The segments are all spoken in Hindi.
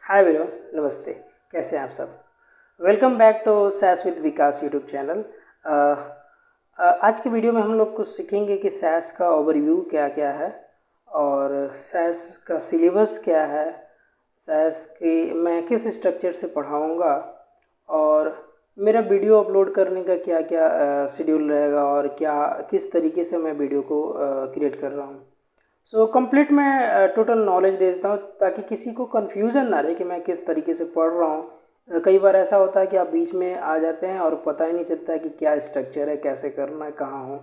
हाय एवरीवन, नमस्ते। कैसे हैं आप सब? Welcome back to SAS with Vikas YouTube channel. आज की वीडियो में हम लोग कुछ सीखेंगे कि सैस का ओवरव्यू क्या क्या है और सैस का सिलेबस क्या है, सैस की मैं किस स्ट्रक्चर से पढ़ाऊँगा और मेरा वीडियो अपलोड करने का क्या क्या शेड्यूल रहेगा और क्या किस तरीके से मैं वीडियो को क्रिएट कर रहा हूँ। सो कंप्लीट मैं टोटल नॉलेज दे देता हूँ ताकि किसी को कन्फ्यूज़न ना रहे कि मैं किस तरीके से पढ़ रहा हूँ। कई बार ऐसा होता है कि आप बीच में आ जाते हैं और पता ही नहीं चलता है कि क्या स्ट्रक्चर है, कैसे करना है, कहाँ हो।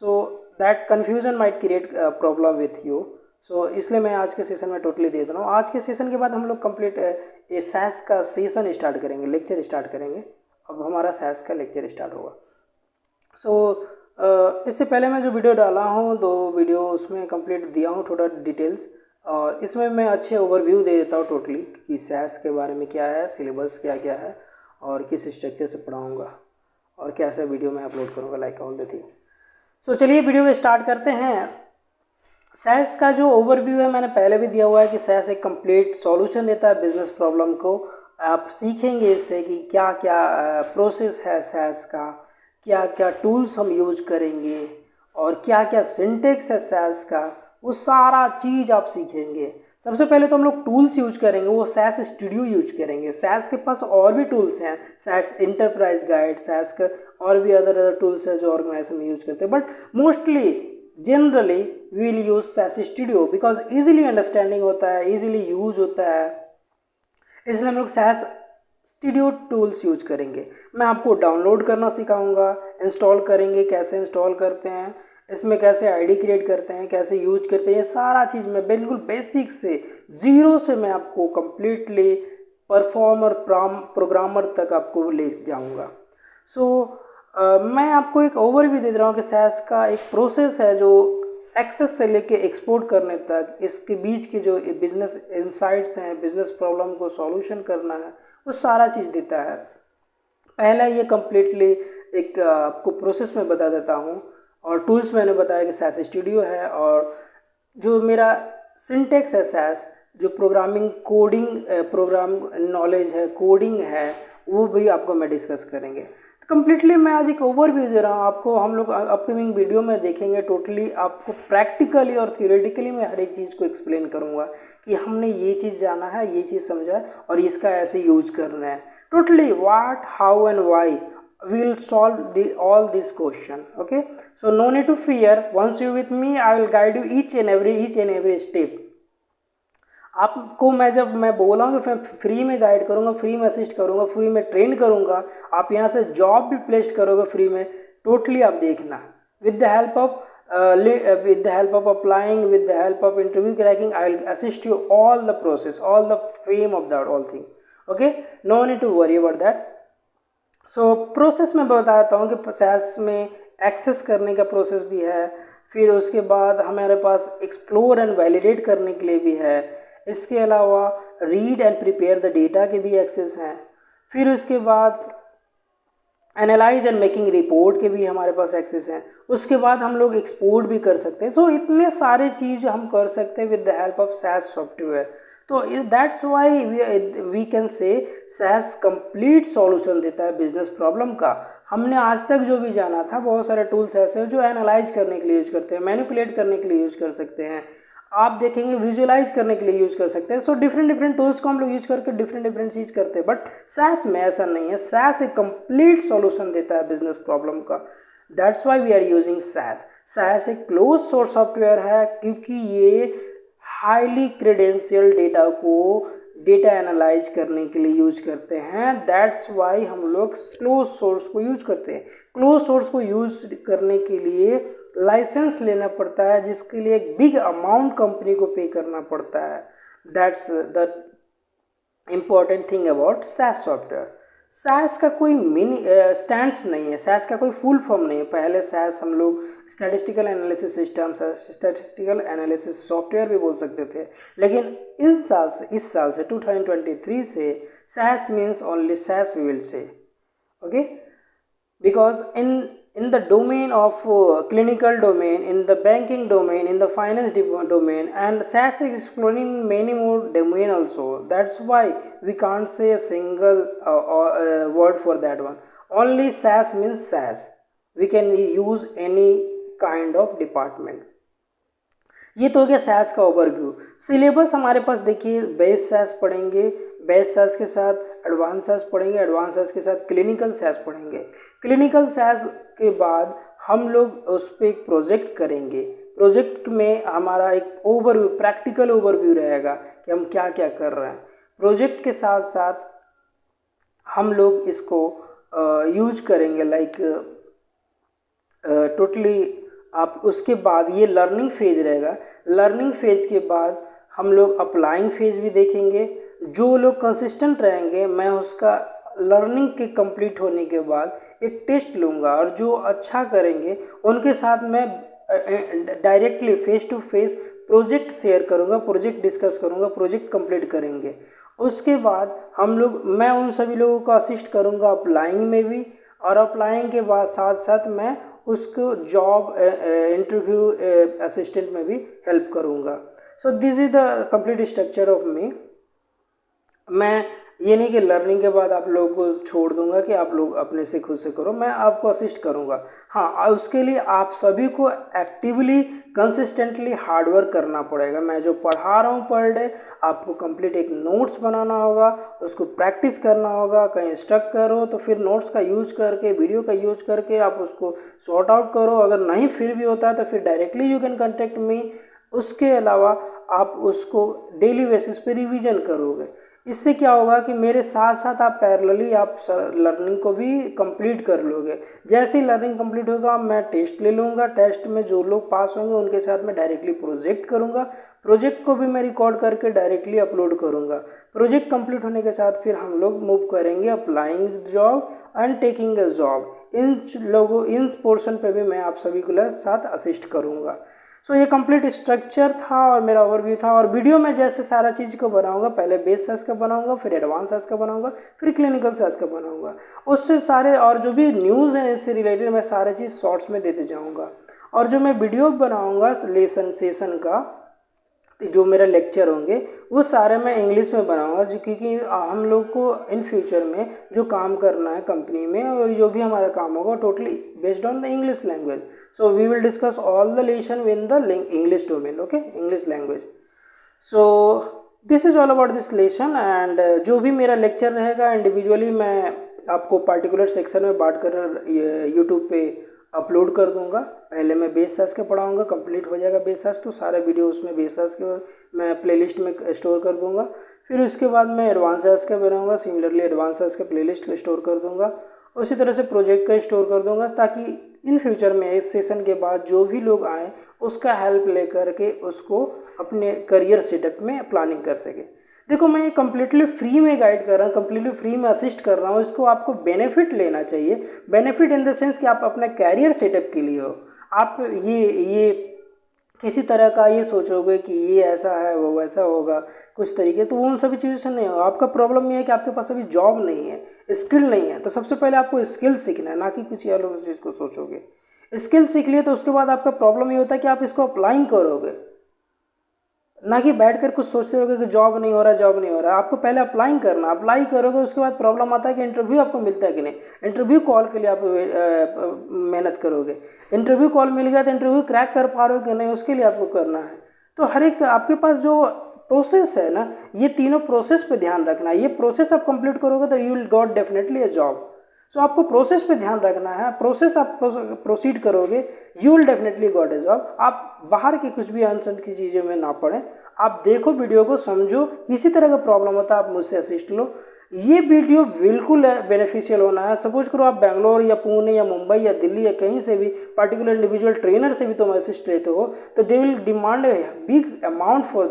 So that confusion might create problem with you. So इसलिए मैं आज के सेशन में टोटली दे रहा हूँ। आज के सेशन के बाद हम लोग कंप्लीट ये सैस का सेशन स्टार्ट करेंगे, लेक्चर स्टार्ट करेंगे। अब हमारा सैस का लेक्चर स्टार्ट होगा। सो इससे पहले मैं जो वीडियो डाला हूँ, 2 वीडियो उसमें कंप्लीट दिया हूँ थोड़ा डिटेल्स, और इसमें मैं अच्छे ओवरव्यू दे देता हूँ टोटली कि सैस के बारे में क्या है, सिलेबस क्या क्या है और किस स्ट्रक्चर से पढ़ाऊँगा और कैसा वीडियो मैं अपलोड करूँगा, लाइक ऑल द थिंग। सो चलिए वीडियो को स्टार्ट करते हैं। सैस का जो ओवरव्यू है मैंने पहले भी दिया हुआ है कि सैस एक कंप्लीट सॉल्यूशन देता है बिजनेस प्रॉब्लम को। आप सीखेंगे इससे कि क्या क्या प्रोसेस है सैस का, क्या क्या टूल्स हम यूज करेंगे और क्या क्या सिंटेक्स है सैस का, वो सारा चीज़ आप सीखेंगे। सबसे पहले तो हम लोग टूल्स यूज करेंगे, वो सैस स्टूडियो यूज करेंगे। सैस के पास और भी टूल्स हैं, सैस इंटरप्राइज गाइड, सैस का और भी अदर टूल्स है जो ऑर्गेनाइजेशन में यूज करते हैं, but mostly generally we will use SAS studio because easily understanding होता है, ईजिली यूज होता है, इसलिए हम लोग सैस स्टूडियो टूल्स यूज करेंगे। मैं आपको डाउनलोड करना सिखाऊंगा, इंस्टॉल करेंगे, कैसे इंस्टॉल करते हैं, इसमें कैसे आईडी क्रिएट करते हैं, कैसे यूज करते हैं, ये सारा चीज़ मैं बिल्कुल बेसिक से ज़ीरो से मैं आपको कम्प्लीटली परफॉर्मर प्रोग्रामर तक आपको ले जाऊंगा। सो मैं आपको एक ओवरव्यू दे रहा हूँ कि सैस का एक प्रोसेस है जो एक्सेस से लेके एक्सपोर्ट करने तक, इसके बीच के जो बिजनेस इंसाइट्स हैं, बिजनेस प्रॉब्लम को सॉल्यूशन करना है, वो सारा चीज़ देता है। पहला ये कम्प्लीटली एक आपको प्रोसेस में बता देता हूँ, और टूल्स मैंने बताया कि सैस स्टूडियो है, और जो मेरा सिंटेक्स है सैस, जो प्रोग्रामिंग कोडिंग प्रोग्राम नॉलेज है, कोडिंग है, वो भी आपको मैं डिस्कस करेंगे। कम्प्लीटली मैं आज एक ओवरव्यू दे रहा हूँ आपको। हम लोग अपकमिंग वीडियो में देखेंगे, टोटली आपको प्रैक्टिकली और थियोरेटिकली मैं हर एक चीज़ को एक्सप्लेन करूँगा कि हमने ये चीज़ जाना है, ये चीज़ समझा है और इसका ऐसे यूज करना है। Totally what, how and why we'll solve all this question. Okay, so no need to fear. Once you with me, I will guide you each and every step. आपको मैं बोला हूँ कि फ्री में गाइड करूँगा, फ्री में असिस्ट करूँगा, फ्री में ट्रेन करूँगा, आप यहाँ से जॉब भी प्लेस करोगे फ्री में। टोटली आप देखना, with the help of applying, with the help of interview cracking, I will assist you all the process, all the fame of that all thing. Okay, no need to worry about that. So process में बताता हूँ कि सैस में एक्सेस करने का प्रोसेस भी है, फिर उसके बाद हमारे पास एक्सप्लोर एंड वैलिडेट करने के लिए भी है, इसके अलावा read and prepare the data के भी एक्सेस हैं, फिर उसके बाद एनालाइज एंड मेकिंग रिपोर्ट के भी हमारे पास एक्सेस हैं, उसके बाद हम लोग एक्सपोर्ट भी कर सकते हैं। तो इतने सारे चीज़ हम कर सकते हैं with the help of SaaS software. तो that's why we can say SaaS complete solution देता है बिजनेस प्रॉब्लम का। हमने आज तक जो भी जाना था, बहुत सारे टूल्स ऐसे हैं जो एनालाइज करने के लिए यूज करते हैं, मैनिपुलेट करने के लिए यूज कर सकते हैं, आप देखेंगे विजुअलाइज करने के लिए यूज कर सकते हैं। सो डिफरेंट टूल्स को हम लोग यूज करके डिफरेंट चीज़ करते हैं, बट सैस में ऐसा नहीं है। सैस एक कंप्लीट सॉल्यूशन देता है बिजनेस प्रॉब्लम का। That's why we are using SAS. SAS एक क्लोज सोर्स सॉफ्टवेयर है क्योंकि ये हाईली क्रेडेंशियल डेटा को डेटा एनालाइज करने के लिए यूज करते हैं। दैट्स वाई हम लोग क्लोज सोर्स को यूज करते हैं। क्लोज सोर्स को यूज करने के लिए लाइसेंस लेना पड़ता है, जिसके लिए एक बिग अमाउंट कंपनी को पे करना पड़ता है। That's the important thing about SAS software. SAS का कोई मिनी स्टैंड्स नहीं है, सैस का कोई फुल फॉर्म नहीं है। पहले सैस हम लोग statistical analysis system, statistical analysis software भी बोल सकते थे, लेकिन इस साल से 2023 से SAS means only SAS we will say. Okay, because in the domain of clinical domain, in the banking domain, in the finance domain, and SAS is exploring many more domain also. That's why we can't say a single word for that one. Only SAS means SAS. We can use any kind of department. ये तो हो गया SAS का ओवरव्यू। सिलेबस हमारे पास देखिए, बेस SAS पढ़ेंगे, बेस SAS के साथ एडवांस SAS पढ़ेंगे, एडवांस SAS के साथ क्लिनिकल SAS पढ़ेंगे। क्लिनिकल SAS के बाद हम लोग उस पर एक प्रोजेक्ट करेंगे। प्रोजेक्ट में हमारा एक ओवरव्यू, प्रैक्टिकल ओवरव्यू रहेगा कि हम क्या क्या कर रहे हैं। प्रोजेक्ट के साथ साथ हम लोग इसको यूज करेंगे, लाइक टोटली आप। उसके बाद ये लर्निंग फेज रहेगा। लर्निंग फेज के बाद हम लोग अप्लाइंग फेज भी देखेंगे। जो लोग कंसिस्टेंट रहेंगे, मैं उसका लर्निंग के कंप्लीट होने के बाद एक टेस्ट लूँगा, और जो अच्छा करेंगे उनके साथ मैं directly face to face project share करूँगा, प्रोजेक्ट डिस्कस करूँगा, प्रोजेक्ट कंप्लीट करेंगे। उसके बाद मैं उन सभी लोगों को असिस्ट करूँगा अप्लाइंग में भी, और अप्लाइंग के बाद साथ साथ मैं उसको जॉब इंटरव्यू असिस्टेंट में भी हेल्प करूँगा। So this is the complete structure of me. मैं ये नहीं कि लर्निंग के बाद आप लोगों को छोड़ दूंगा कि आप लोग अपने से खुद से करो, मैं आपको असिस्ट करूंगा। हाँ, उसके लिए आप सभी को एक्टिवली कंसिस्टेंटली हार्डवर्क करना पड़ेगा। मैं जो पढ़ा रहा हूँ पर डे, आपको कंप्लीट एक नोट्स बनाना होगा, उसको प्रैक्टिस करना होगा। कहीं स्टक करो तो फिर नोट्स का यूज करके, वीडियो का यूज करके आप उसको सॉर्ट आउट करो। अगर नहीं फिर भी होता है तो फिर directly you can contact me. उसके अलावा आप उसको डेली बेसिस पे रिवीजन करोगे। इससे क्या होगा कि मेरे साथ साथ आप पैरेलली आप लर्निंग को भी कंप्लीट कर लोगे। जैसे ही लर्निंग कंप्लीट होगा, मैं टेस्ट ले लूँगा। टेस्ट में जो लोग पास होंगे उनके साथ मैं डायरेक्टली प्रोजेक्ट करूँगा। प्रोजेक्ट को भी मैं रिकॉर्ड करके डायरेक्टली अपलोड करूँगा। प्रोजेक्ट कंप्लीट होने के साथ फिर हम लोग मूव करेंगे applying job and taking a job. In portion पे भी मैं आप सभी को साथ असिस्ट करूँगा। सो ये कंप्लीट स्ट्रक्चर था और मेरा ओवरव्यू था। और वीडियो में जैसे सारा चीज़ को बनाऊंगा, पहले बेस SAS का बनाऊंगा, फिर एडवांस SAS का बनाऊंगा, फिर क्लिनिकल SAS का बनाऊंगा। उससे सारे और जो भी न्यूज़ हैं इससे रिलेटेड मैं सारे चीज़ शॉर्ट्स में देते जाऊंगा। और जो मैं वीडियो बनाऊंगा सेशन का, जो मेरा लेक्चर होंगे वो सारे मैं इंग्लिश में बनाऊंगा, जो क्योंकि हम लोग को इन फ्यूचर में जो काम करना है कंपनी में, और जो भी हमारा काम होगा totally based on the English language. So we will discuss all the lesson in the English domain, okay, English language. So this is all about this lesson, and जो भी मेरा लेक्चर रहेगा इंडिविजुअली मैं आपको पार्टिकुलर सेक्शन में बांट कर यूट्यूब पे अपलोड कर दूंगा। पहले मैं बेस SAS के पढ़ाऊँगा, कंप्लीट हो जाएगा बेस SAS तो सारे वीडियो उसमें बेस SAS के मैं प्लेलिस्ट में स्टोर कर दूंगा। फिर उसके बाद मैं एडवांस SAS का बनाऊँगा, सिमिलरली एडवांस SAS के प्लेलिस्ट स्टोर कर दूंगा। उसी तरह से प्रोजेक्ट का स्टोर कर दूंगा, ताकि इन फ्यूचर में इस सेशन के बाद जो भी लोग आए उसका हेल्प लेकर के उसको अपने करियर सेटअप में प्लानिंग कर सके। देखो, मैं ये कम्प्लीटली फ्री में गाइड कर रहा हूँ, कम्प्लीटली फ्री में असिस्ट कर रहा हूँ। इसको आपको बेनिफिट लेना चाहिए। बेनिफिट इन द सेंस कि आप अपने कैरियर सेटअप के लिए हो। आप ये किसी तरह का ये सोचोगे कि ये ऐसा है वो वैसा होगा कुछ तरीके, तो उन सभी चीज़ों से नहीं होगा। आपका प्रॉब्लम ये है कि आपके पास अभी जॉब नहीं है, स्किल नहीं है। तो सबसे पहले आपको स्किल सीखना है, ना कि कुछ अलग चीज़ को सोचोगे। स्किल सीख लिए तो उसके बाद आपका प्रॉब्लम ये होता है कि आप इसको अप्लाई करोगे, ना कि बैठ कर कुछ सोचते रहोगे कि जॉब नहीं हो रहा, जॉब नहीं हो रहा। आपको पहले अप्लाई करना, अप्लाई करोगे उसके बाद प्रॉब्लम आता है कि इंटरव्यू आपको मिलता है कि नहीं। इंटरव्यू कॉल के लिए आप मेहनत करोगे। इंटरव्यू कॉल मिल गया तो इंटरव्यू क्रैक कर पा रहे हो कि नहीं, उसके लिए आपको करना है। तो हर एक आपके पास जो प्रोसेस है ना, ये तीनों प्रोसेस पे ध्यान रखना है। ये प्रोसेस आप कंप्लीट करोगे तो you will got definitely a job. So आपको प्रोसेस पे ध्यान रखना है। प्रोसेस आप प्रोसीड करोगे, you will definitely got a job. आप बाहर की कुछ भी अनसंत की चीज़ों में ना पड़ें। आप देखो, वीडियो को समझो, किसी तरह का प्रॉब्लम होता है आप मुझसे असिस्ट लो। ये वीडियो बिल्कुल बेनिफिशियल होना है। सपोज करो आप बेंगलोर या पुणे या मुंबई या दिल्ली या कहीं से भी पार्टिकुलर इंडिविजुअल ट्रेनर से भी तुम असिस्ट लेते हो, तो they will demand a big amount for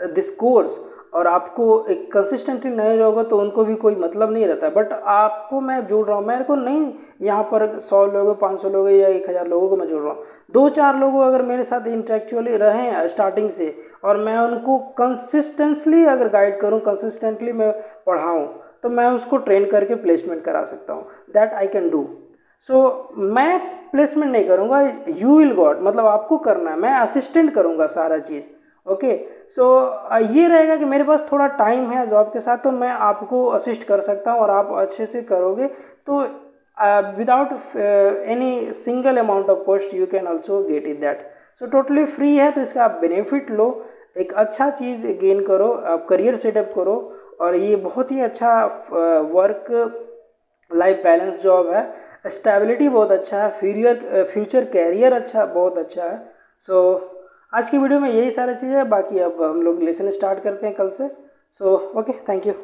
this course. और आपको एक कंसिस्टेंटली नहीं रहोगे तो उनको भी कोई मतलब नहीं रहता। बट आपको मैं जोड़ रहा हूँ, मेरे को नहीं यहाँ पर 100 लोगों 500 लोगों या 1000 लोगों को मैं जोड़ रहा हूँ। 2-4 लोग अगर मेरे साथ इंटेलेक्चुअली रहे स्टार्टिंग से, और मैं उनको कंसिस्टेंटली अगर गाइड करूँ, कंसिस्टेंटली मैं पढ़ाऊँ, तो मैं उसको ट्रेन करके प्लेसमेंट करा सकता हूँ, दैट आई कैन डू। सो मैं प्लेसमेंट नहीं करूँगा, यू विल गॉट, मतलब आपको करना है, मैं असिस्टेंट करूँगा सारा चीज़। ओके, सो ये रहेगा कि मेरे पास थोड़ा टाइम है जॉब के साथ, तो मैं आपको असिस्ट कर सकता हूँ और आप अच्छे से करोगे, तो without any single amount of cost you can also get it that. So totally free है, तो इसका आप बेनिफिट लो, एक अच्छा चीज़ गेन करो, आप करियर सेटअप करो, और ये बहुत ही अच्छा वर्क लाइफ बैलेंस जॉब है, स्टेबिलिटी बहुत अच्छा है, फ्यूचर कैरियर अच्छा, बहुत अच्छा है। सो आज की वीडियो में यही सारी चीज़ें है, बाकी अब हम लोग लेसन स्टार्ट करते हैं कल से। So okay, thank you.